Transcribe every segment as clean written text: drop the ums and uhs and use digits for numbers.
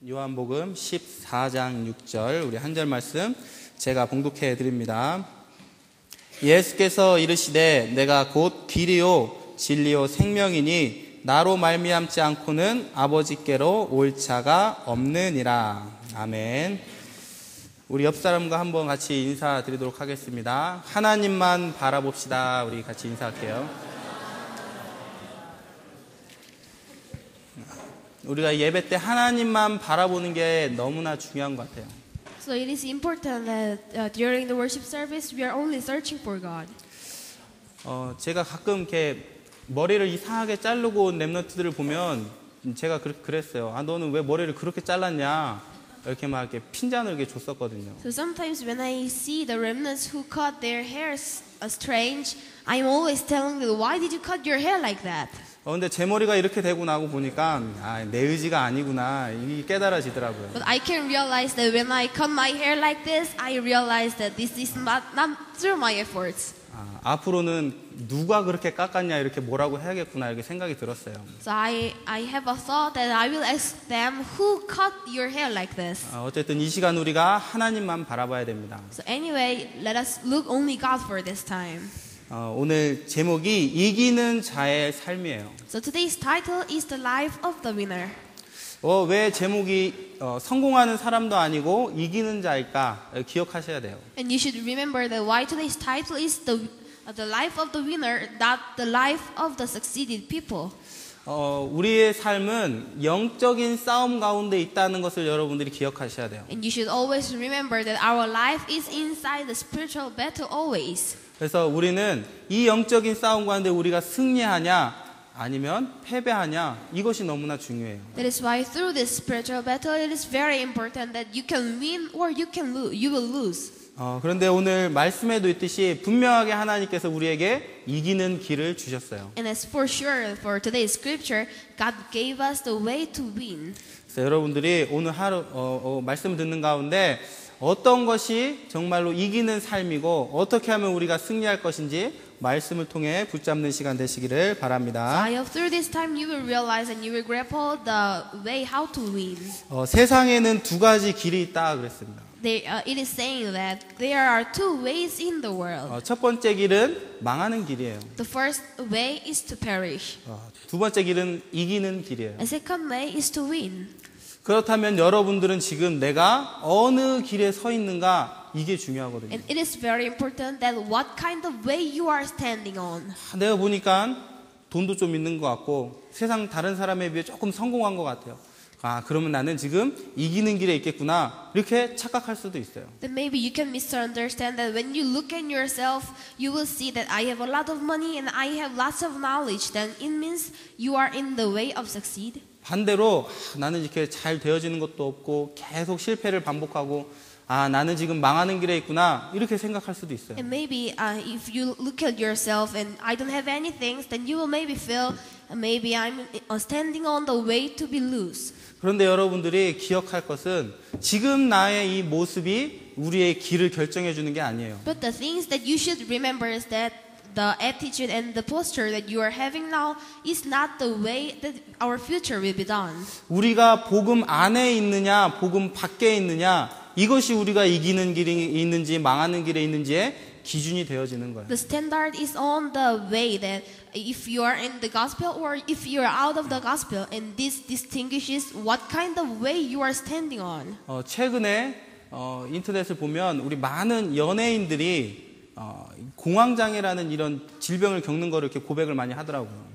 요한복음 14장 6절 우리 한 절 말씀 제가 봉독해 드립니다. 예수께서 이르시되 내가 곧 길이요 진리요 생명이니 나로 말미암지 않고는 아버지께로 올 자가 없느니라. 아멘. 우리 옆 사람과 한번 같이 인사드리도록 하겠습니다. 하나님만 바라봅시다. 우리 같이 인사할게요. 우리가 예배 때 하나님만 바라보는 게 너무나 중요한 것 같아요. So it is important that during the worship service we are only searching for God. 제가 가끔 이렇게 머리를 이상하게 자르고 온 랩런트들을 보면 제가 그랬어요. 아, 너는 왜 머리를 그렇게 잘랐냐? 이렇게 막 이렇게 핀잔을 이렇게 줬었거든요. So sometimes when I see the remnants who cut their hair strange, I'm always telling them, why did you cut your hair like that? 근데 제 머리가 이렇게 되고 나고 보니까 내 의지가 아니구나 이게 깨달아지더라고요. But I can realize that when I cut my hair like this, I realize that this is not through my efforts. 앞으로는 누가 그렇게 깎았냐 이렇게 뭐라고 해야겠구나 이렇게 생각이 들었어요. So I have a thought that I will ask them, who cut your hair like this? 어쨌든 이 시간 우리가 하나님만 바라봐야 됩니다. So anyway, let us look only God for this time. 오늘 제목이 이기는 자의 삶이에요. So today's title is The Life of the Winner. 왜 제목이 성공하는 사람도 아니고 이기는 자일까 기억하셔야 돼요. And you should remember that why today's title is the life of the winner, not the life of the succeeded people. 우리의 삶은 영적인 싸움 가운데 있다는 것을 여러분들이 기억하셔야 돼요. And you should always remember that our life is inside the spiritual battle always. 그래서 우리는 이 영적인 싸움 가운데 우리가 승리하냐 아니면 패배하냐 이것이 너무나 중요해요. That is why through this spiritual battle it is very important that you can win or you can lose. You will lose. 그런데 오늘 말씀에도 있듯이 분명하게 하나님께서 우리에게 이기는 길을 주셨어요. And as for sure for today's scripture, God gave us the way to win. 그래서 여러분들이 오늘 하루 말씀을 듣는 가운데 어떤 것이 정말로 이기는 삶이고 어떻게 하면 우리가 승리할 것인지 말씀을 통해 붙잡는 시간 되시기를 바랍니다. I hope through this time you will realize and you will grapple the way how to win. 세상에는 두 가지 길이 있다 그랬습니다. It is saying that there are two ways in the world. 첫 번째 길은 망하는 길이에요. The first way is to perish. 두 번째 길은 이기는 길이에요. The second way is to win. 그렇다면 여러분들은 지금 내가 어느 길에 서 있는가 이게 중요하거든요. And it is very important that what kind of way you are standing on. 내가 보니까 돈도 좀 있는 것 같고 세상 다른 사람에 비해 조금 성공한 것 같아요. 그러면 나는 지금 이기는 길에 있겠구나 이렇게 착각할 수도 있어요. Then maybe you can misunderstand that when you look at yourself, you will see that I have a lot of money and I have lots of knowledge. Then it means you are in the way of succeed. 반대로 나는 이렇게 잘 되어지는 것도 없고 계속 실패를 반복하고 나는 지금 망하는 길에 있구나 이렇게 생각할 수도 있어요. And maybe if you look at yourself and I don't have anything, then you will maybe feel maybe I'm standing on the way to be loose. 그런데 여러분들이 기억할 것은 지금 나의 이 모습이 우리의 길을 결정해 주는 게 아니에요. But the things that you should remember is that the attitude and the posture that you are having now is not the way that our future will be done. 우리가 복음 안에 있느냐, 복음 밖에 있느냐, 이것이 우리가 이기는 길이 있는지 망하는 길에 있는지의 기준이 되어지는 거예요. The standard is on the way that if you are in the gospel or if you are out of the gospel, and this distinguishes what kind of way you are standing on. 최근에 인터넷을 보면 우리 많은 연예인들이 공황장애라는 이런 질병을 겪는 거를 이렇게 고백을 많이 하더라고요.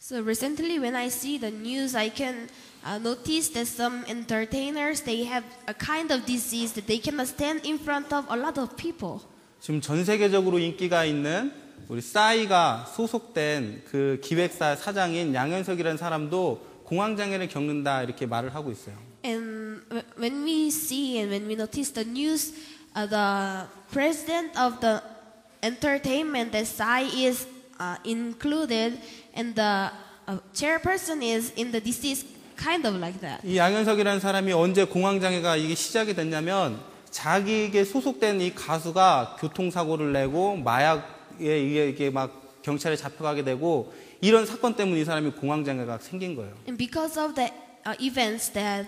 So recently when I see the news, I can notice that some entertainers, they have a kind of disease that they cannot stand in front of a lot of people. 지금 전 세계적으로 인기가 있는 우리 싸이가 소속된 그 기획사 사장인 양현석이라는 사람도 공황장애를 겪는다 이렇게 말을 하고 있어요. And when we see and when we notice the news, the president of the entertainment, the Psy is included, and the chairperson is in the disease, kind of like that. 이 양현석이라는 사람이 언제 공황장애가 이게 시작이 됐냐면 자기에게 소속된 이 가수가 교통사고를 내고 마약에 이게 막 경찰에 잡혀가게 되고 이런 사건 때문에 이 사람이 공황장애가 생긴 거예요. And because of the events that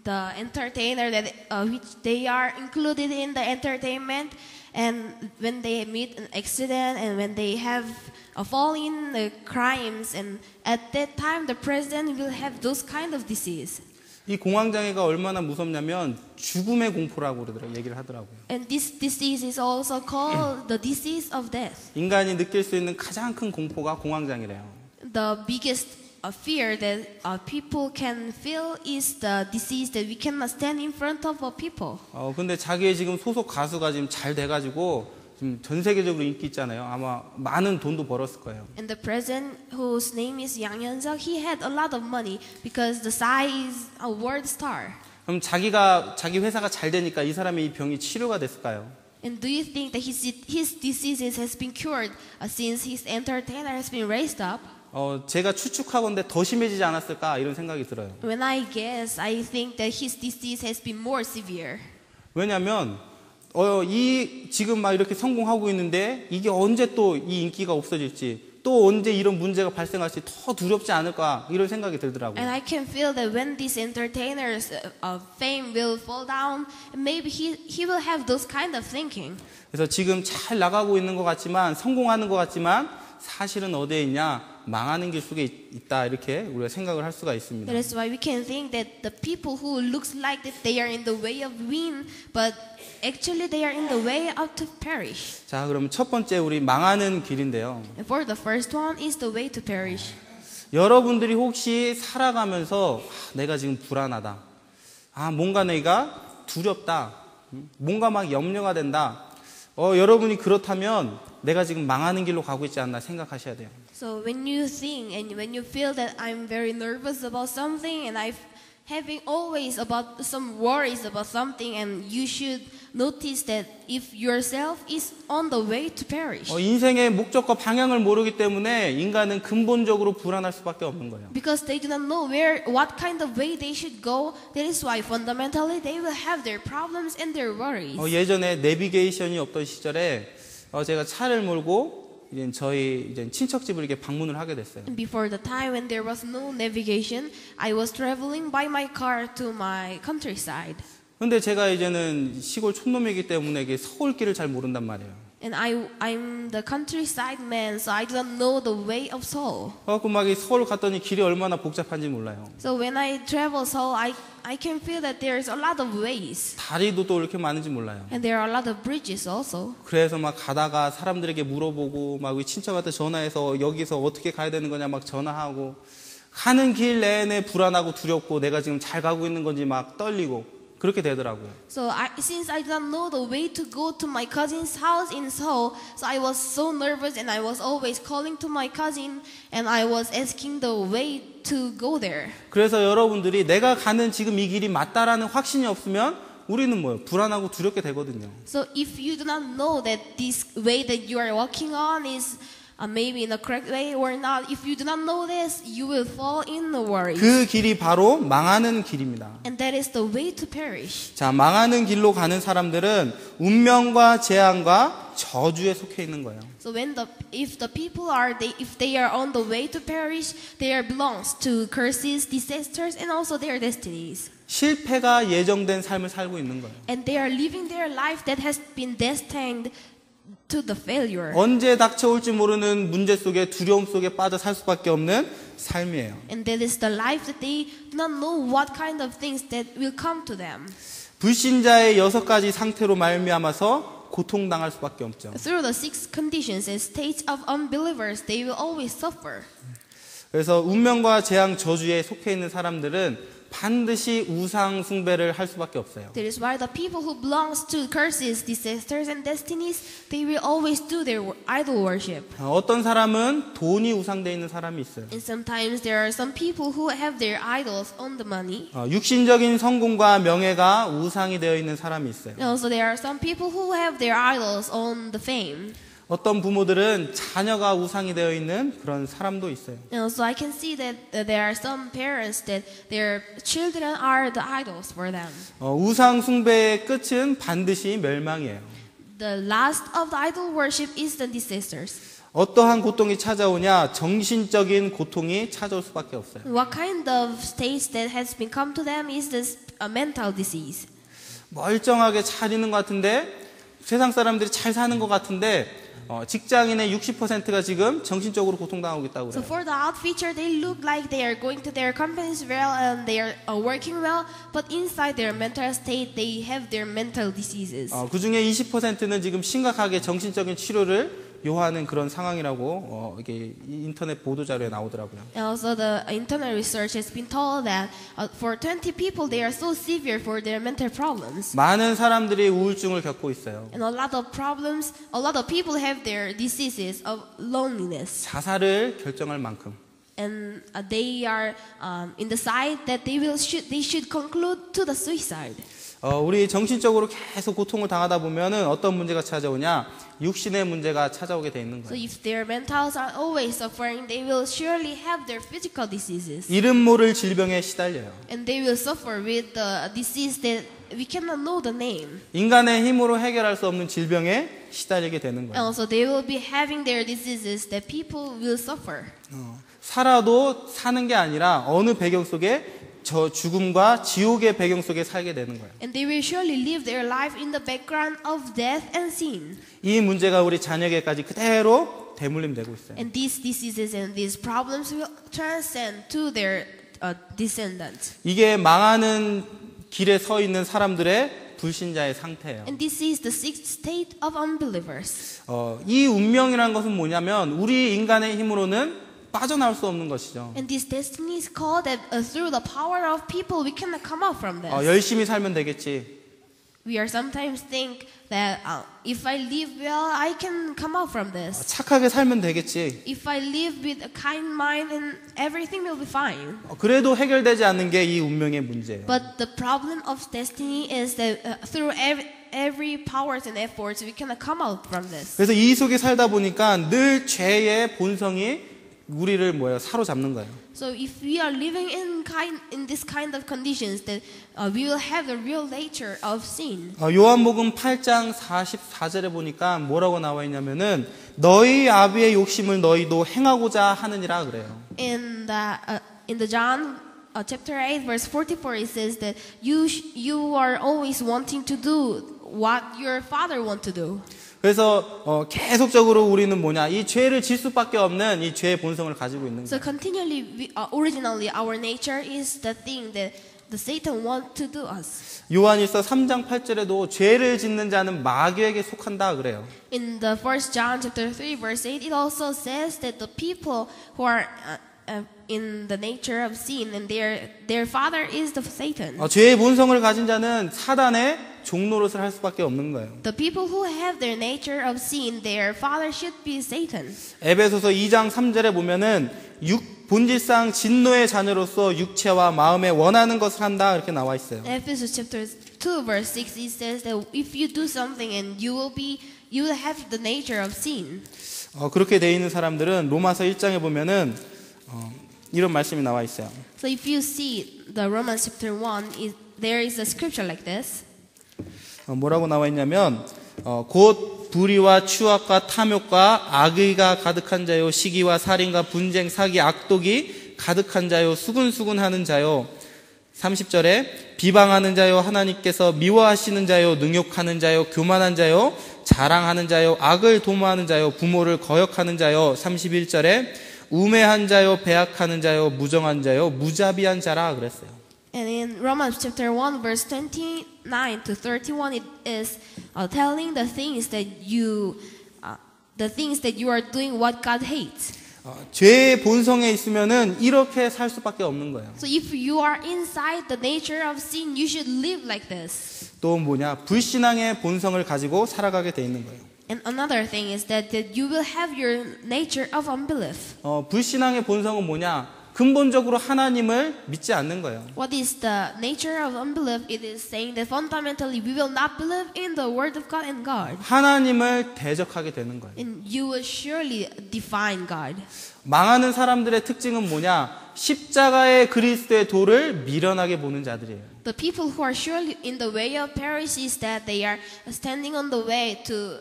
the entertainer that which they are included in the entertainment, and when they meet an accident and when they have fall in crimes, and at that time the president will have those kind of disease. 이 공황장애가 얼마나 무섭냐면 죽음의 공포라고 얘기를 하더라고요. And this disease is also called the disease of death. 인간이 느낄 수 있는 가장 큰 공포가 공황장애래요. The biggest fear that people can feel is the disease that we cannot stand in front of people. 근데 자기의 지금 소속 가수가 지금 잘 돼가지고 지금 전 세계적으로 인기 있잖아요. 아마 많은 돈도 벌었을 거예요. And the president, whose name is Yang Hyun-suk, he had a lot of money because the Psy is a world star. 그럼 자기 회사가 잘 되니까 이 사람의 이 병이 치료가 됐을까요? And do you think that his diseases has been cured since his entertainer has been raised up? 제가 추측하건대 더 심해지지 않았을까 이런 생각이 들어요. When I guess, I think that his disease has been more severe. 왜냐하면 지금 막 이렇게 성공하고 있는데 이게 언제 또 이 인기가 없어질지, 또 언제 이런 문제가 발생할지 더 두렵지 않을까 이런 생각이 들더라고요. And I can feel that when these entertainers' fame will fall down, maybe he will have those kind of thinking. 그래서 지금 잘 나가고 있는 것 같지만, 성공하는 것 같지만 사실은 어디에 있냐? 망하는 길 속에 있다, 이렇게 우리가 생각을 할 수가 있습니다. That is why we can think that the people who looks like that they are in the way of win, but actually they are in the way out to perish. 자, 그럼 첫 번째 우리 망하는 길인데요. And for the first one is the way to perish. 여러분들이 혹시 살아가면서 내가 지금 불안하다, 뭔가 내가 두렵다, 뭔가 막 염려가 된다, 여러분이 그렇다면 내가 지금 망하는 길로 가고 있지 않나 생각하셔야 돼요. So when you think and when you feel that I'm very nervous about something and I'm having always about some worries about something, and you should notice that if yourself is on the way to perish. 인생의 목적과 방향을 모르기 때문에 인간은 근본적으로 불안할 수밖에 없는 거예요. Because they do not know what kind of way they should go, that is why fundamentally they will have their problems and their worries. 예전에 내비게이션이 없던 시절에 제가 차를 몰고 저희 친척집을 이렇게 방문을 하게 됐어요. Before the time when there was no navigation, I was traveling by my car to my countryside. 근데 제가 이제는 시골 촌놈이기 때문에 이게 서울길을 잘 모른단 말이에요. And I'm the countryside man, so I do not know the way of Seoul. 그래서 막 서울 갔더니 길이 얼마나 복잡한지 몰라요. So when I travel Seoul, I can feel that there is a lot of ways. 다리도 또 이렇게 많은지 몰라요. And there are a lot of bridges also. 그래서 막 가다가 사람들에게 물어보고 막 친척한테 전화해서 여기서 어떻게 가야 되는 거냐 막 전화하고, 가는 길 내내 불안하고 두렵고 내가 지금 잘 가고 있는 건지 막 떨리고 그렇게 되더라고요. So since I did not know the way to go to my cousin's house in Seoul, so I was so nervous and I was always calling to my cousin and I was asking the way to go there. 그래서 여러분들이 내가 가는 지금 이 길이 맞다라는 확신이 없으면 우리는 뭐예요? 불안하고 두렵게 되거든요. So if you do not know that this way that you are walking on is maybe in the correct way or not, if you do not know this, you will fall in the worry. 그 길이 바로 망하는 길입니다. And that is the way to perish. 자, 망하는 길로 가는 사람들은 운명과 재앙과 저주에 속해 있는 거예요. So if the people if they are on the way to perish, they belongs to curses, disasters, and also their destinies. 실패가 예정된 삶을 살고 있는 거예요. And they are living their life that has been destined to the failure. 언제 닥쳐올지 모르는 문제 속에, 두려움 속에 빠져 살 수밖에 없는 삶이에요. And that is the life that they do not know what kind of things that will come to them. 불신자의 6가지 상태로 말미암아서 고통당할 수밖에 없죠. Through the 6 conditions and states of unbelievers, they will always suffer. 그래서 운명과 재앙, 저주에 속해 있는 사람들은 반드시 우상 숭배를 할 수밖에 없어요. That is why the people who belongs to curses, disasters, and destinies, they will always do their idol worship. 어떤 사람은 돈이 우상되어 있는 사람이 있어요. And sometimes there are some people who have their idols on the money. 육신적인 성공과 명예가 우상이 되어 있는 사람이 있어요. And also there are some people who have their idols on the fame. 어떤 부모들은 자녀가 우상이 되어 있는 그런 사람도 있어요. And also I can see that there are some parents that their children are the idols for them. 우상 숭배의 끝은 반드시 멸망이에요. The last of the idol worship is the disasters. 어떠한 고통이 찾아오냐? 정신적인 고통이 찾아올 수밖에 없어요. What kind of states that has been come to them is this a mental disease. 멀쩡하게 잘 있는 것 같은데 세상 사람들이 잘 사는 것 같은데 직장인의 60%가 지금 정신적으로 고통당하고 있다고 So 그래요. for the out feature, they look like they are going to their companies well and they are working well, but inside their mental state, they have their mental diseases. 그 중에 20%는 지금 심각하게 정신적인 치료를 요하는 그런 상황이라고 이게 인터넷 보도 자료에 나오더라고요. And also the internal research has been told that for 20 people, they are so severe for their mental problems. 많은 사람들이 우울증을 겪고 있어요. And a lot of problems, a lot of people have their diseases of loneliness. 자살을 결정할 만큼. And they are in the side that they should conclude to the suicide. 우리 정신적으로 계속 고통을 당하다 보면은 어떤 문제가 찾아오냐? 육신의 문제가 찾아오게 돼 있는 So 거예요. if their mentals are always suffering, they will surely have their physical diseases. 이름 모를 질병에 시달려요. And they will suffer with the disease that we cannot know the name. 인간의 힘으로 해결할 수 없는 질병에 시달리게 되는 And 거예요. also they will be having their diseases that people will suffer. 살아도 사는 게 아니라 어느 배경 속에 저 죽음과 지옥의 배경 속에 살게 되는 거예요. And they will surely live their life in the background of death and sin. 이 문제가 우리 자녀에게까지 그대로 대물림되고 있어요. And these diseases and these problems will transcend to their descendants. 이게 망하는 길에 서 있는 사람들의 불신자의 상태예요. And this is the sixth state of unbelievers. 이 운명이라는 것은 뭐냐면 우리 인간의 힘으로는 빠져나올 수 없는 것이죠. And this destiny is called that through the power of people we cannot come out from this. 열심히 살면 되겠지. We are sometimes think that if I live well, I can come out from this. 착하게 살면 되겠지. If I live with a kind mind, and everything will be fine. 그래도 해결되지 않는 게 이 운명의 문제예요. But the problem of destiny is that through every powers and efforts, we cannot come out from this. 그래서 이 속에 살다 보니까 늘 죄의 본성이 우리를 사로잡는 거예요. So if we are living in this kind of conditions, that we will have the real nature of sin. 요한복음 8장 44절에 보니까 뭐라고 나와 있냐면은 너희 아비의 욕심을 너희도 행하고자 하느니라 그래요. In the John chapter 8 verse 44, it says that you are always wanting to do what your father want to do. 그래서 계속적으로 우리는 이 죄를 질 수밖에 없는 이 죄의 본성을 가지고 있는 So 거예요. continually, originally, our nature is the thing that the Satan want to do us. 요한일서 3장 8절에도 죄를 짓는 자는 마귀에게 속한다 그래요. In the 1 John chapter 3 verse 8, it also says that the people who are in the nature of sin and their father is the Satan. 죄의 본성을 가진 자는 사단의 종노릇을 할 수밖에 없는 거예요. The people who have their nature of sin, their father should be Satan. 에베소서 2장 3절에 보면은 본질상 진노의 자녀로서 육체와 마음에 원하는 것을 한다 이렇게 나와 있어요. Ephesians chapter 2 verse 6, it says that if you do something and you will have the nature of sin. 그렇게 돼 있는 사람들은 로마서 1장에 보면은 이런 말씀이 나와 있어요. So if you see the Romans chapter 1, there is a scripture like this. 뭐라고 나와 있냐면 곧 불의와 추악과 탐욕과 악의가 가득한 자요 시기와 살인과 분쟁 사기 악독이 가득한 자요 수군수군하는 자요 30절에 비방하는 자요 하나님께서 미워하시는 자요 능욕하는 자요 교만한 자요 자랑하는 자요 악을 도모하는 자요 부모를 거역하는 자요 31절에 우매한 자요 배악하는 자요 무정한 자요 무자비한 자라 그랬어요. And in Romans chapter 1 verse 29 to 31, it is telling the things that you are doing what God hates. 죄의 본성에 있으면은 이렇게 살 수밖에 없는 거예요. So if you are inside the nature of sin, you should live like this. 또 불신앙의 본성을 가지고 살아가게 돼 있는 거예요. And another thing is that you will have your nature of unbelief. 불신앙의 본성은 근본적으로 하나님을 믿지 않는 거예요. What is the nature of unbelief? It is saying that fundamentally we will not believe in the word of God and God. 하나님을 대적하게 되는 거예요. And you will surely define God. 망하는 사람들의 특징은 십자가의 그리스도의 도를 미련하게 보는 자들이에요. The people who are surely in the way of perish is that they are standing on the way to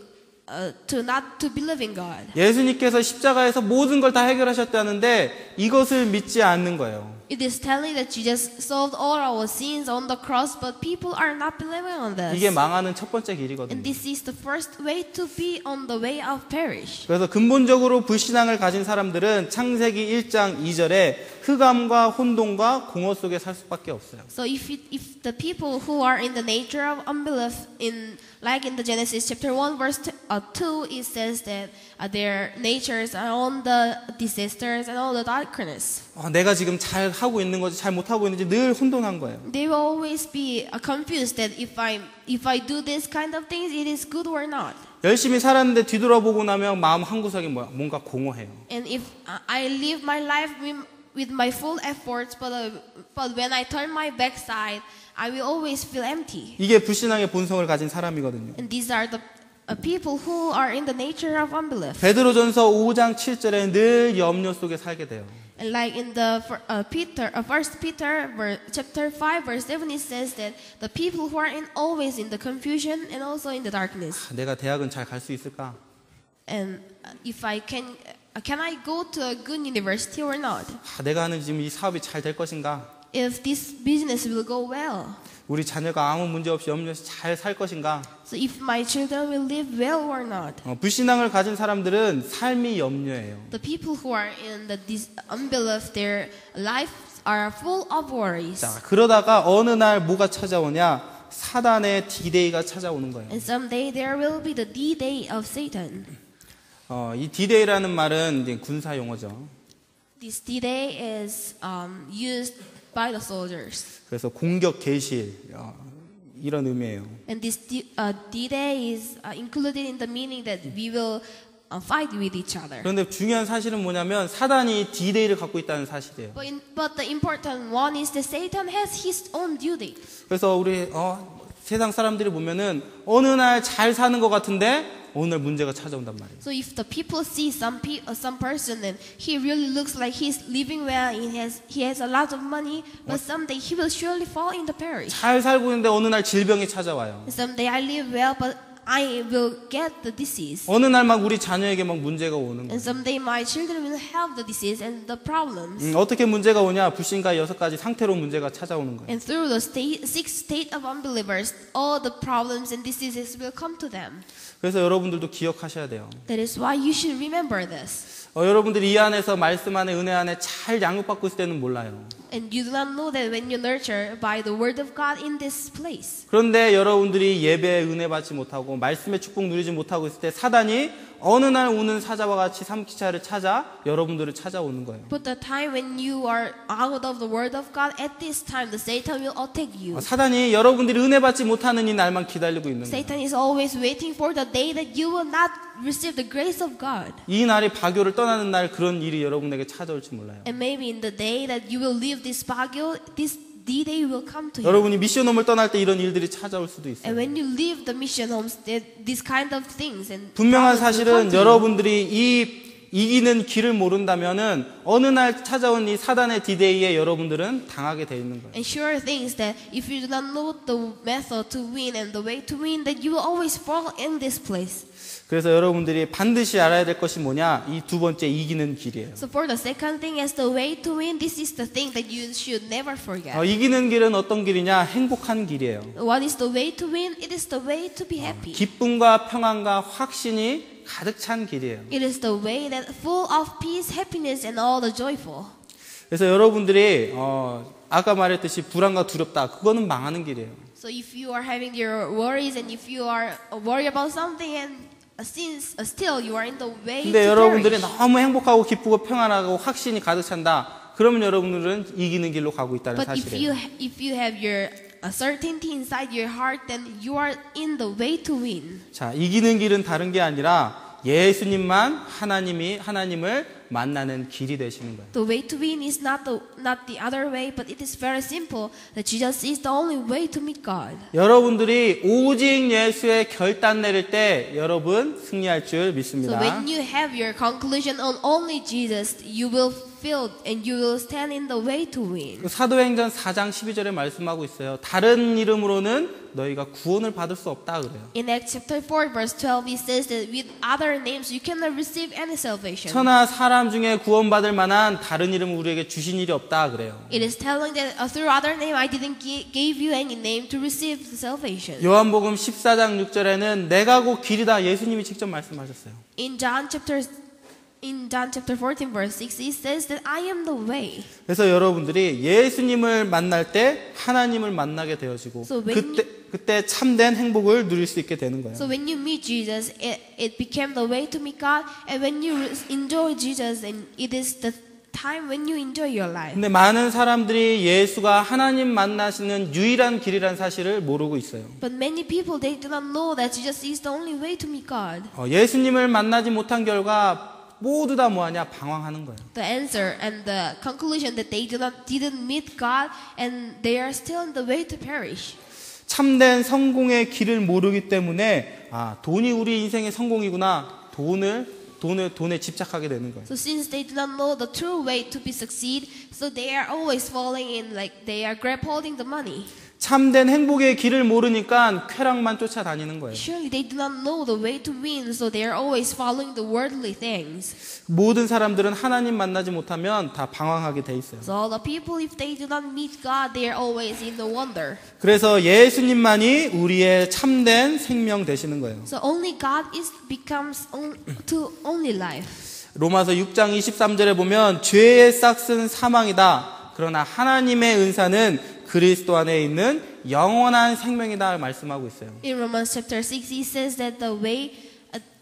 not to believe in God. 예수님께서 십자가에서 모든 걸 다 해결하셨다는데 이것을 믿지 않는 거예요. It is telling that Jesus solved all our sins on the cross, but people are not believing on this. 이게 망하는 첫 번째 And 길이거든요. this is the first way to be on the way of perish. 그래서 근본적으로 불신앙을 가진 사람들은 창세기 1장 2절에 흑암과 혼돈과 공허 속에 살 수밖에 없어요. So if the people who are in the nature of unbelief, like in the Genesis chapter 1 verse 2, it says that their natures are on the disasters and all the darkness. 내가 지금 잘 하고 있는 건지 잘 못하고 있는지 늘 혼돈한 거예요. They will always be confused that if I do this kind of things, it is good or not. 열심히 살았는데 뒤돌아보고 나면 마음 한구석이 뭔가 공허해요. And if I live my life with my full efforts, but when I turn my backside, I will always feel empty. 이게 불신앙의 본성을 가진 사람이거든요. And these are the people who are in the nature of unbelief. 베드로전서 5장 7절에 늘 염려 속에 살게 돼요. And like in the First Peter chapter 5 verse 7, it says that the people who are always in the confusion and also in the darkness. 내가 대학은 잘 갈 수 있을까? And if I can I go to a good university or not? 내가 하는 지금 이 사업이 잘 될 것인가? If this business will go well. 우리 자녀가 아무 문제 없이 염려 없이 잘 살 것인가? So if my children will live well or not. 불신앙을 가진 사람들은 삶이 염려예요. The people who are in this unbelief, their lives are full of worries. 자, 그러다가 어느 날 뭐가 찾아오냐? 사단의 D-Day가 찾아오는 거예요. And someday there will be the D-Day of Satan. 이 D-Day라는 말은 이제 군사 용어죠. This D-Day is used by the soldiers. 그래서 공격 개시 이런 의미예요. And this D-Day is included in the meaning that we will fight with each other. 그런데 중요한 사실은 뭐냐면 사단이 D-Day를 갖고 있다는 사실이에요. But the important one is that Satan has his own D-Day. 그래서 우리 세상 사람들이 보면은 어느 날 잘 사는 것 같은데 어느 날 문제가 찾아온단 말이에요. So if the people see some person and he really looks like he's living well, he has a lot of money, but someday he will surely fall in the perish. 잘 살고 있는데 어느 날 질병이 찾아와요. Someday I live well, but I will get the disease. 어느 날 막 우리 자녀에게 막 문제가 오는 거예요. And someday my children will have the disease and the problems. 어떻게 문제가 오냐? 불신과 6가지 상태로 문제가 찾아오는 거예요. And through the six state of unbelievers, all the problems and diseases will come to them. 그래서 여러분들도 기억하셔야 돼요. That is why you should remember this. 여러분들이 이 안에서 말씀 안에 은혜 안에 잘 양육받고 있을 때는 몰라요. And you do not know that when you nurture by the word of God in this place. 그런데 여러분들이 예배에 은혜 받지 못하고 말씀의 축복 누리지 못하고 있을 때 사단이 어느 날 오는 사자와 같이 삼키차를 찾아 여러분들을 찾아오는 거예요. But the time when you are out of the word of God, at this time the Satan will attack you. 사단이 여러분들이 은혜 받지 못하는 이 날만 기다리고 있는 거예요. Satan is always waiting for the day that you will not receive the grace of God. 이 날이 바교를 떠나는 날 그런 일이 여러분에게 찾아올지 몰라요. And maybe in the day that you will leave this Baguio, this D-Day will come to you. 여러분이 미션홈을 떠날 때 이런 일들이 찾아올 수도 있어요. And when you leave the mission homes, this kind of things and 분명한 problems will come 사실은 to you. 여러분들이 이기는 길을 모른다면은 어느 날 찾아온 이 사단의 D-Day에 여러분들은 당하게 돼 있는 거예요. And sure things that if you do not know the method to win and the way to win, that you will always fall in this place. 그래서 여러분들이 반드시 알아야 될 것이 뭐냐? 이 두 번째 이기는 길이에요. So for the second thing as the way to win, this is the thing that you should never forget. 이기는 길은 어떤 길이냐? 행복한 길이에요. What is the way to win? It is the way to be happy. 기쁨과 평안과 확신이 가득 찬 길이에요. It is the way that full of peace, happiness, and all the joyful. 그래서 여러분들이 아까 말했듯이 불안과 두렵다. 그거는 망하는 길이에요. So if you are having your worries and if you are worried about something and since still you are in the way 근데 to 여러분들이 perish. 너무 행복하고 기쁘고 평안하고 확신이 가득 찬다. 그러면 여러분들은 이기는 길로 가고 있다는 But 사실이에요. if you have your certainty inside your heart, then you are in the way to win. 자, 이기는 길은 다른 게 아니라 예수님만 하나님을 만나는 길이 되시는 거예요. The way to win is not the other way, but it is very simple. That Jesus is the only way to meet God. 여러분들이 오직 예수의 결단 내릴 때 여러분 승리할 줄 So 믿습니다. when you have your conclusion on only Jesus, you will fulfilled and you will stand in the way to win. 사도행전 4장 12절에 말씀하고 있어요. 다른 이름으로는 너희가 구원을 받을 수 없다 그래요. In Acts chapter 4 verse 12 it says that with other names you cannot receive any salvation. 천하 사람 중에 구원받을 만한 다른 이름을 우리에게 주신 일이 없다 그래요. It is telling that through other name I didn't give you any name to receive the salvation. 요한복음 14장 6절에는 내가 곧 길이다 예수님이 직접 말씀하셨어요. In John chapter 14 verse 6 it says that I am the way. 그래서 여러분들이 예수님을 만날 때 하나님을 만나게 되어지고 So when 그때 참된 행복을 누릴 수 있게 되는 거예요. So when you meet Jesus, it became the way to meet God. And when you enjoy Jesus, and it is the time when you enjoy your life. 근데 많은 사람들이 예수가 하나님 만나시는 유일한 길이라는 사실을 모르고 있어요. But many people, they do not know that Jesus is the only way to meet God. 예수님을 만나지 못한 결과 모두 다 뭐하냐? 방황하는 거예요. The answer and the conclusion that they didn't meet God and they are still on the way to perish. 참된 성공의 길을 모르기 때문에 돈이 우리 인생의 성공이구나. 돈에 집착하게 되는 거예요. So since they do not know the true way to be succeed, so they are always falling in like they are grab holding the money. 참된 행복의 길을 모르니까 쾌락만 쫓아다니는 거예요. Surely they do not know the way to win, so they are always following the worldly things. 모든 사람들은 하나님 만나지 못하면 다 방황하게 돼 있어요. So all the people, if they do not meet God, they are always in the wonder. 그래서 예수님만이 우리의 참된 생명 되시는 거예요. So only God becomes only life. 로마서 6장 23절에 보면 죄의 싹은 사망이다. 그러나 하나님의 은사는 그리스도 안에 있는 영원한 생명이다 말씀하고 있어요. In Romans chapter 6 it says that the way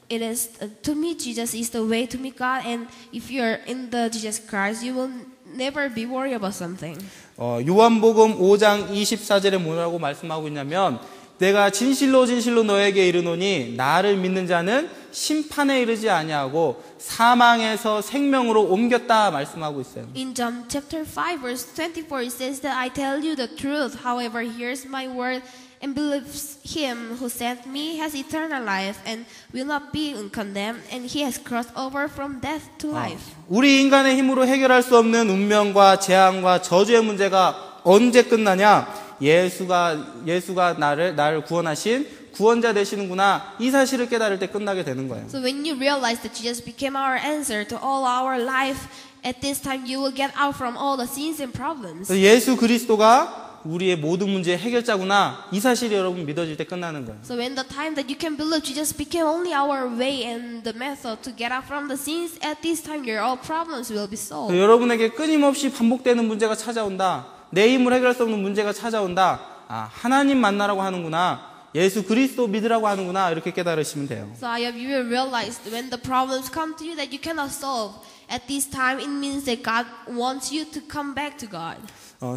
it is to meet Jesus is the way to meet God, and if you are in the Jesus Christ you will never be worried about something. 요한복음 5장 24절에 뭐라고 말씀하고 있냐면 내가 진실로 너에게 이르노니 나를 믿는 자는 심판에 이르지 아니하고 사망에서 생명으로 옮겼다 말씀하고 있어요. In John chapter 5 verse 24 it says that I tell you the truth, however hears my word and believes him who sent me has eternal life and will not be condemned, and he has crossed over from death to life. 우리 인간의 힘으로 해결할 수 없는 운명과 재앙과 저주의 문제가 언제 끝나냐? 예수가 나를 구원하신 구원자 되시는구나 이 사실을 깨달을 때 끝나게 되는 거예요. So when you realize that Jesus became our answer to all our life, at this time you will get out from all the sins and problems. 예수 그리스도가 우리의 모든 문제의 해결자구나 이 사실이 여러분 믿어질 때 끝나는 거예요. So when the time that you can believe Jesus became only our way and the method to get out from the sins, at this time your all problems will be solved. 여러분에게 끊임없이 반복되는 문제가 찾아온다. 내 힘으로 해결할 수 없는 문제가 찾아온다. 하나님 만나라고 하는구나. 예수 그리스도 믿으라고 하는구나. 이렇게 깨달으시면 돼요. So I have you realized when the problems come to you that you cannot solve, at this time it means that God wants you to come back to God.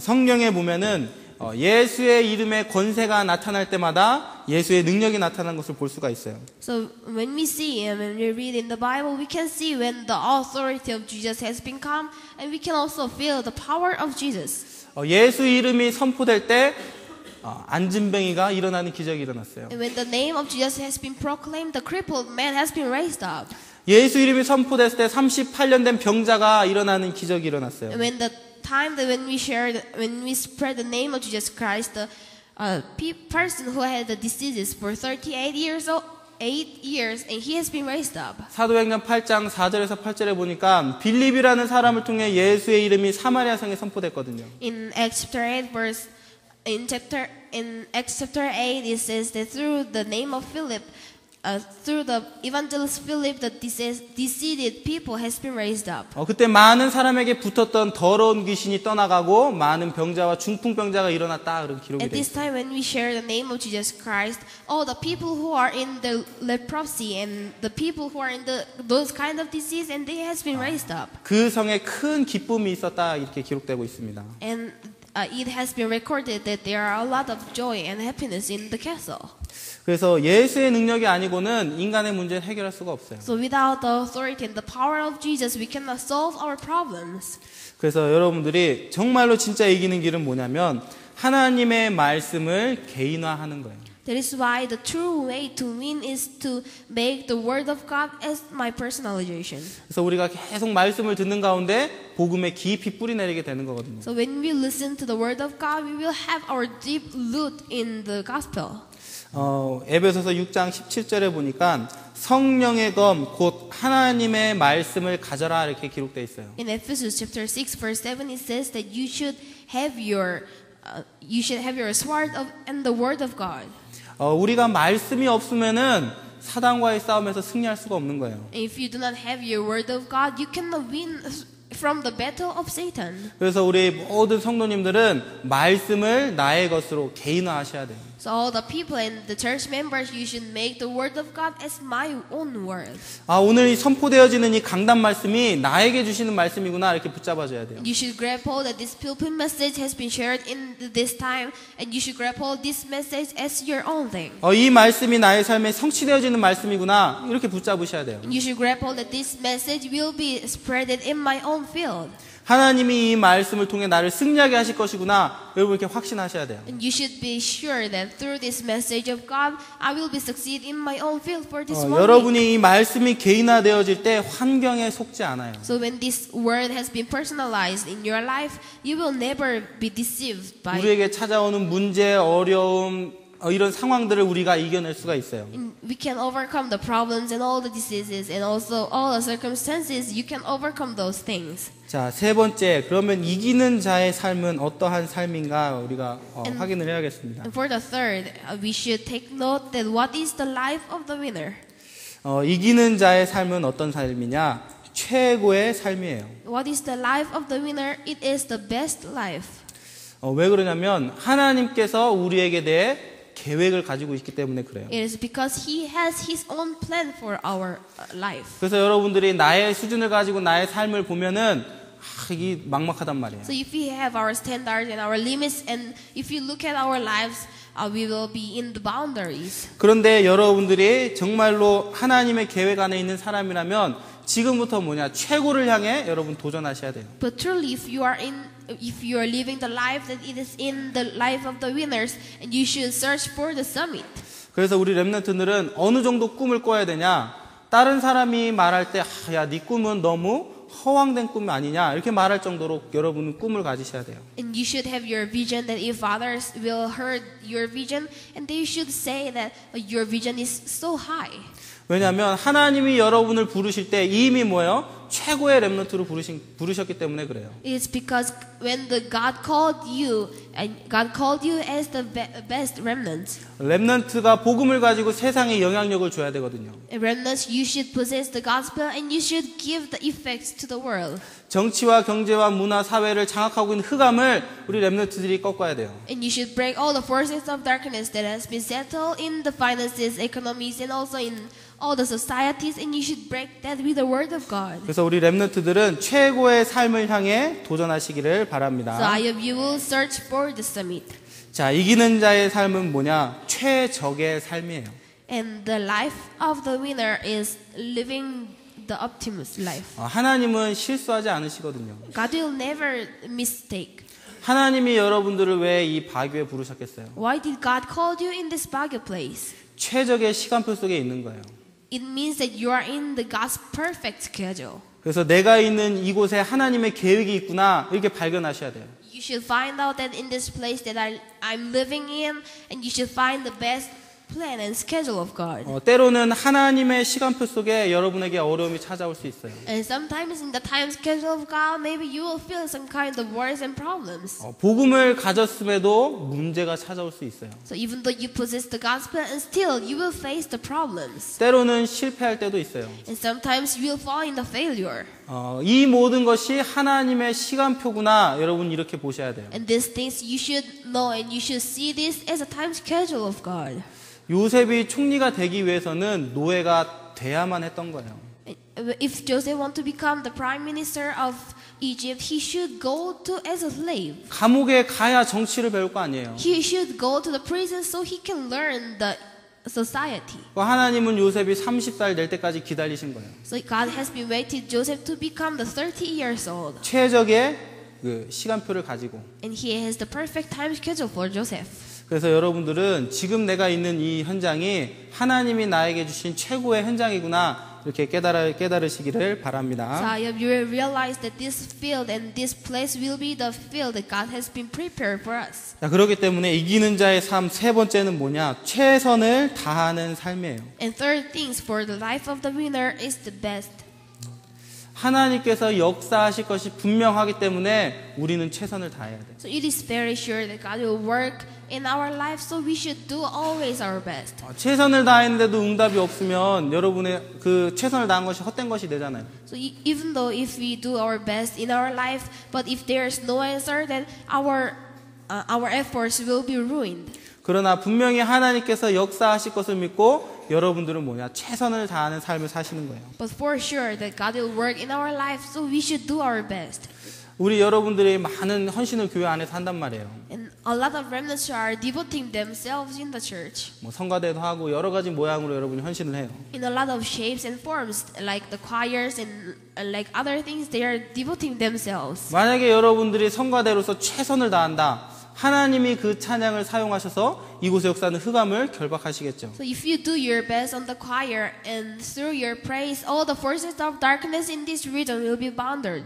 성경에 보면은 예수의 이름의 권세가 나타날 때마다 예수의 능력이 나타난 것을 볼 수가 있어요. So when we see and when we read in the Bible, we can see when the authority of Jesus has been come, and we can also feel the power of Jesus. 예수 이름이 선포될 때 안진뱅이가 일어나는 기적이 일어났어요. And when the name of Jesus has been proclaimed, the crippled man has been raised up. 예수 이름이 선포됐을 때 38년 된 병자가 일어나는 기적이 일어났어요. And when the time that when we spread the name of Jesus Christ, the person who had the diseases for 38 years, and he has been raised up. 사도행전 8장 4절에서 8절에 보니까 빌립이라는 사람을 통해 예수의 이름이 사마리아 성에 선포됐거든요. In Acts chapter 8 it says that through the name of Philip, through the evangelist Philip, the deceived people has been raised up. 그때 많은 사람에게 붙었던 더러운 귀신이 떠나가고 많은 병자와 중풍병자가 일어났다 그런 기록이 At 돼 this 있어요. time when we share the name of Jesus Christ, all the people who are in the leprosy and the people who are in those kind of disease, and they has been raised up. 그 성에 큰 기쁨이 있었다 이렇게 기록되고 있습니다. And it has been recorded that there are a lot of joy and happiness in the castle. 그래서 예수의 능력이 아니고는 인간의 문제를 해결할 수가 없어요. So without the authority and the power of Jesus, we cannot solve our problems. 그래서 여러분들이 정말로 진짜 이기는 길은 뭐냐면 하나님의 말씀을 개인화하는 거예요. That is why the true way to win is to make the word of God as my personalization. 그래서 우리가 계속 말씀을 듣는 가운데 복음에 깊이 뿌리 내리게 되는 거거든요. So when we listen to the word of God, we will have our deep root in the gospel. 에베소서 6장 17절에 보니까 성령의 검 곧 하나님의 말씀을 가져라 이렇게 기록되어 있어요. In Ephesians chapter 6 verse 7 it says that you should have your sword and the word of God. 우리가 말씀이 없으면은 사단과의 싸움에서 승리할 수가 없는 거예요. If you do not have your word of God, you cannot win from the battle of Satan. 그래서 우리 모든 성도님들은 말씀을 나의 것으로 개인화하셔야 돼요. So all the people and the church members, you should make the word of God as my own word. 오늘 이 선포되어지는 이 강단 말씀이 나에게 주시는 말씀이구나 이렇게 붙잡아줘야 돼요. You should grab hold that this pulpit message has been shared in this time, and you should grab hold this message as your own thing. 이 말씀이 나의 삶에 성취되어지는 말씀이구나 이렇게 붙잡으셔야 돼요. You should grab hold that this message will be spreaded in my own field. 하나님이 이 말씀을 통해 나를 승리하게 하실 것이구나 여러분 이렇게 확신하셔야 돼요. And you should be sure that through this message of God, I will be succeed in my own field for this one week. 여러분이 이 말씀이 개인화되어질 때 환경에 속지 않아요. So when this word has been personalized in your life, you will never be deceived by it. 우리에게 찾아오는 문제, 어려움 이런 상황들을 우리가 이겨낼 수가 있어요. We can overcome the problems and all the diseases and also all the circumstances. You can overcome those things. 자, 세 번째, 그러면 이기는 자의 삶은 어떠한 삶인가 우리가 확인을 해야겠습니다. And for the third, we should take note that what is the life of the winner? 이기는 자의 삶은 어떤 삶이냐? 최고의 삶이에요. What is the life of the winner? It is the best life. 왜 그러냐면 하나님께서 우리에게 대해 계획을 가지고 있기 때문에 그래요. It is because He has His own plan for our life. 그래서 여러분들이 나의 수준을 가지고 나의 삶을 보면은 이게 막막하단 말이에요. So if we have our standards and our limits, and if you look at our lives, we will be in the boundaries. 그런데 여러분들이 정말로 하나님의 계획 안에 있는 사람이라면 지금부터 최고를 향해 여러분 도전하셔야 돼요. But truly, if you are living the life that it is in the life of the winners, and you should search for the summit. 그래서 우리 렘넌트들은 어느 정도 꿈을 꿔야 되냐? 다른 사람이 말할 때, 야, 네 꿈은 너무 허황된 꿈이 아니냐? 이렇게 말할 정도로 여러분은 꿈을 가지셔야 돼요. And you should have your vision that if others will heard your vision, and they should say that your vision is so high. 왜냐하면 하나님이 여러분을 부르실 때 이미 최고의 렘넌트로 부르셨기 때문에 그래요. It's because when God called you, and God called you as the best remnants. 렘넌트가 복음을 가지고 세상에 영향력을 줘야 되거든요. Remnants, you should possess the gospel and you should give the effects to the world. 정치와 경제와 문화, 사회를 장악하고 있는 흑암을 우리 렘넌트들이 꺾어야 돼요. And you should break all the forces of darkness that has been settled in the finances, economies, and also in all the societies, and you should break that with the word of God. 그래서 우리 렘넌트들은 최고의 삶을 향해 도전하시기를 바랍니다. So I hope you will search for the summit. 자, 이기는 자의 삶은 최적의 삶이에요. And the life of the winner is living the optimus life. 하나님은 실수하지 않으시거든요. God will never mistake. 하나님이 여러분들을 왜 이 바교에 부르셨겠어요? Why did God call you in this Baguio place? 최적의 시간표 속에 있는 거예요. It means that you are in the God's perfect schedule. 그래서 내가 있는 이곳에 하나님의 계획이 있구나 이렇게 발견하셔야 돼요. You should find out that in this place that I'm living in, and you should find the best plan and schedule of God. 때로는 하나님의 시간표 속에 여러분에게 어려움이 찾아올 수 있어요. And sometimes in the time schedule of God, maybe you will feel some kind of worries and problems. 복음을 가졌음에도 문제가 찾아올 수 있어요. So even though you possess the gospel, and still you will face the problems. 때로는 실패할 때도 있어요. And sometimes you will fall in the failure. 이 모든 것이 하나님의 시간표구나 여러분 이렇게 보셔야 돼요. And these things you should know, and you should see this as a time schedule of God. 요셉이 총리가 되기 위해서는 노예가 돼야만 했던 거예요. If Joseph want to become the prime minister of Egypt, he should go to as a slave. 감옥에 가야 정치를 배울 거 아니에요. He should go to the prison so he can learn the society. 하나님은 요셉이 30살 될 때까지 기다리신 거예요. So God has been waiting Joseph to become the 30 years old. 최적의 그 시간표를 가지고. And he has the perfect time schedule for Joseph. 그래서 여러분들은 지금 내가 있는 이 현장이 하나님이 나에게 주신 최고의 현장이구나 이렇게 깨달으시기를 바랍니다. So you will realize that this field and this place will be the field that God has been prepared for us. 자, 그렇기 때문에 이기는 자의 삶 세 번째는 뭐냐? 최선을 다하는 삶이에요. And third things for the life of the winner is the best. 하나님께서 역사하실 것이 분명하기 때문에 우리는 최선을 다해야 돼. So it is very sure that God will work in our life, so we should do always our best. 최선을 다했는데도 응답이 없으면 여러분의 그 최선을 다한 것이 헛된 것이 되잖아요. So even though if we do our best in our life, but if there is no answer, then our efforts will be ruined. 그러나 분명히 하나님께서 역사하실 것을 믿고 여러분들은 뭐냐? 최선을 다하는 삶을 사시는 거예요. But for sure that God will work in our life, so we should do our best. 우리 여러분들이 많은 헌신을 교회 안에서 한단 말이에요. And a lot of remnants are devoting themselves in the church. 뭐 성가대도 하고 여러 가지 모양으로 여러분이 헌신을 해요. In a lot of shapes and forms, like the choirs and like other things, they are devoting themselves. 만약에 여러분들이 성가대로서 최선을 다한다. 하나님이 그 찬양을 사용하셔서 이곳의 역사는 흑암을 결박하시겠죠. So if you do your best on the choir and through your praise, all the forces of darkness in this region will be bounded.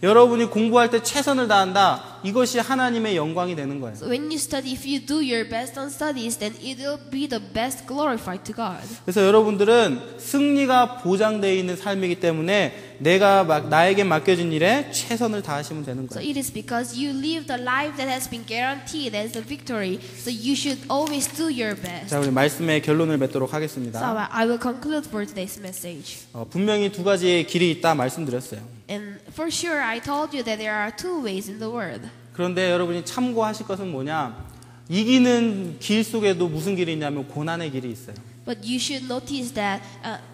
여러분이 공부할 때 최선을 다한다. 이것이 하나님의 영광이 되는 거예요. So when you study, if you do your best on studies, then it will be the best glorified to God. 그래서 여러분들은 승리가 보장되어 있는 삶이기 때문에 나에게 맡겨진 일에 최선을 다하시면 되는 So 거예요. it is because you live the life that has been guaranteed as the victory. So you should always do your best. 자, 우리 말씀의 결론을 맺도록 So 하겠습니다. I will conclude for today's message. 분명히 두 가지의 길이 있다 말씀드렸어요. And for sure, I told you that there are two ways in the world. 그런데 여러분이 참고하실 것은 뭐냐? 이기는 길 속에도 무슨 길이 있냐면 고난의 길이 있어요. But you should notice that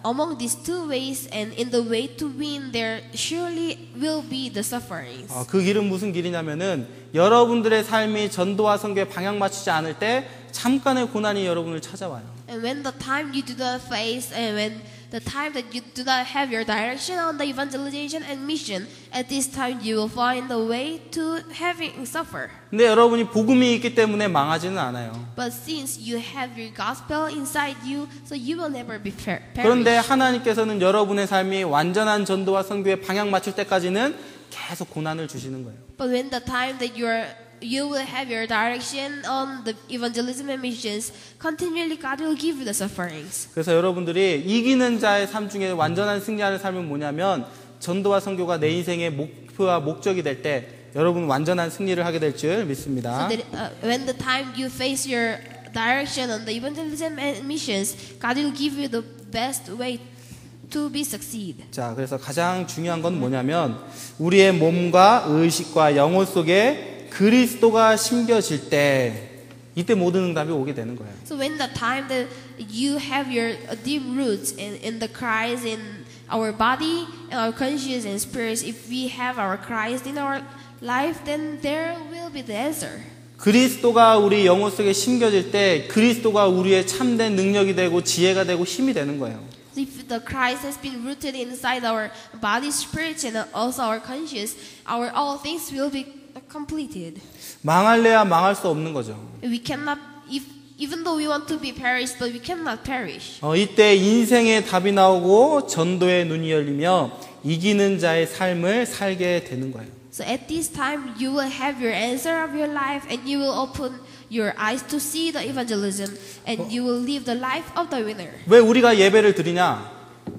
among these two ways and in the way to win, there surely will be the sufferings. 그 길은 무슨 길이냐면은 여러분들의 삶이 전도와 선교에 방향 맞추지 않을 때 잠깐의 고난이 여러분을 찾아와요. And when the time you do not face and when the time that you do not have your direction on the evangelization and mission, at this time you will find the way to having suffer. 근데 여러분이 복음이 있기 때문에 망하지는 않아요. But since you have your gospel inside you, so you will never be 그런데 perished. 하나님께서는 여러분의 삶이 완전한 전도와 선교에 방향 맞출 때까지는 계속 고난을 주시는 거예요. But when the time that you will have your direction on the evangelism and missions, continually God will give you the sufferings. 그래서 여러분들이 이기는 자의 삶 중에 완전한 승리하는 삶은 뭐냐면 전도와 선교가 내 인생의 목표와 목적이 될 때 여러분 완전한 승리를 하게 될 줄 믿습니다. So that when the time you face your direction on the evangelism and missions, God will give you the best way to be succeed. 자, 그래서 가장 중요한 건 뭐냐면 우리의 몸과 의식과 영혼 속에 그리스도가 심겨질 때 이때 모든 응답이 오게 되는 거예요. So when the time that you have your deep roots in the Christ in our body and our conscience and spirits, if we have our Christ in our life, then there will be the answer. 그리스도가 우리 영혼 속에 심겨질 때 그리스도가 우리의 참된 능력이 되고 지혜가 되고 힘이 되는 거예요. If the Christ has been rooted inside our body, spirit, and also our conscience, our all things will be completed. 망할래야 망할 수 없는 거죠. We cannot, even though we want to be perished, but we cannot perish. 이때 인생의 답이 나오고 전도의 눈이 열리며 이기는 자의 삶을 살게 되는 거예요. So at this time, you will have your answer of your life, and you will open your eyes to see the evangelism, and you will live the life of the winner. 왜 우리가 예배를 드리냐?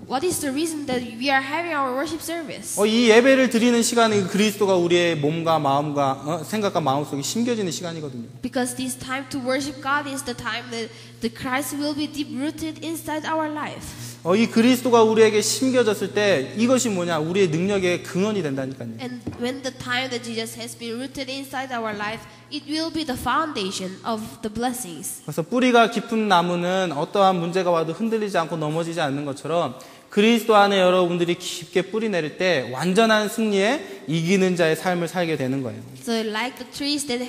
What is the reason that we are having our worship service? 이 예배를 드리는 시간이 그리스도가 우리의 몸과 마음과 생각과 마음 속에 심겨지는 시간이거든요. Because this time to worship God is the time that the Christ will be deep rooted inside our life. 이 그리스도가 우리에게 심겨졌을 때 이것이 뭐냐? 우리의 능력의 근원이 된다니까요. And when the time that Jesus has been rooted inside our life, it will be the foundation of the blessings. 그래서 뿌리가 깊은 나무는 어떠한 문제가 와도 흔들리지 않고 넘어지지 않는 것처럼 그리스도 안에 여러분들이 깊게 뿌리 내릴 때 완전한 승리에 이기는 자의 삶을 살게 되는 거예요. So like the trees that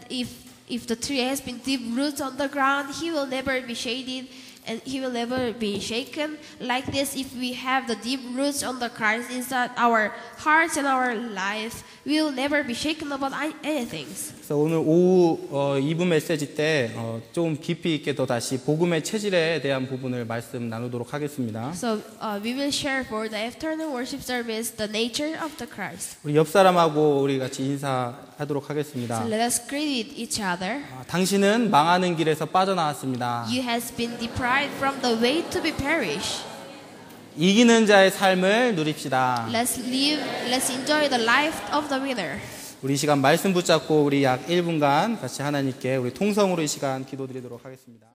if the tree has been deep roots on the ground, he will never be shaded and he will never be shaken. Like this, if we have the deep roots on the Christ inside our hearts and our life, we will never be shaken about anything. 그래서 오늘 오후 2부 메시지 때 좀 깊이 있게 더 다시 복음의 체질에 대한 부분을 말씀 나누도록 하겠습니다. So we will share for the afternoon worship service the nature of the Christ. 우리 옆 사람하고 우리 같이 인사하도록 하겠습니다. So let us greet each other. 당신은 망하는 길에서 빠져나왔습니다. You has been deprived from the way to be perished. 이기는 자의 삶을 누립시다. Let's enjoy the life of the winner. 우리 이 시간 말씀 붙잡고 우리 약 1분간 같이 하나님께 우리 통성으로 이 시간 기도드리도록 하겠습니다.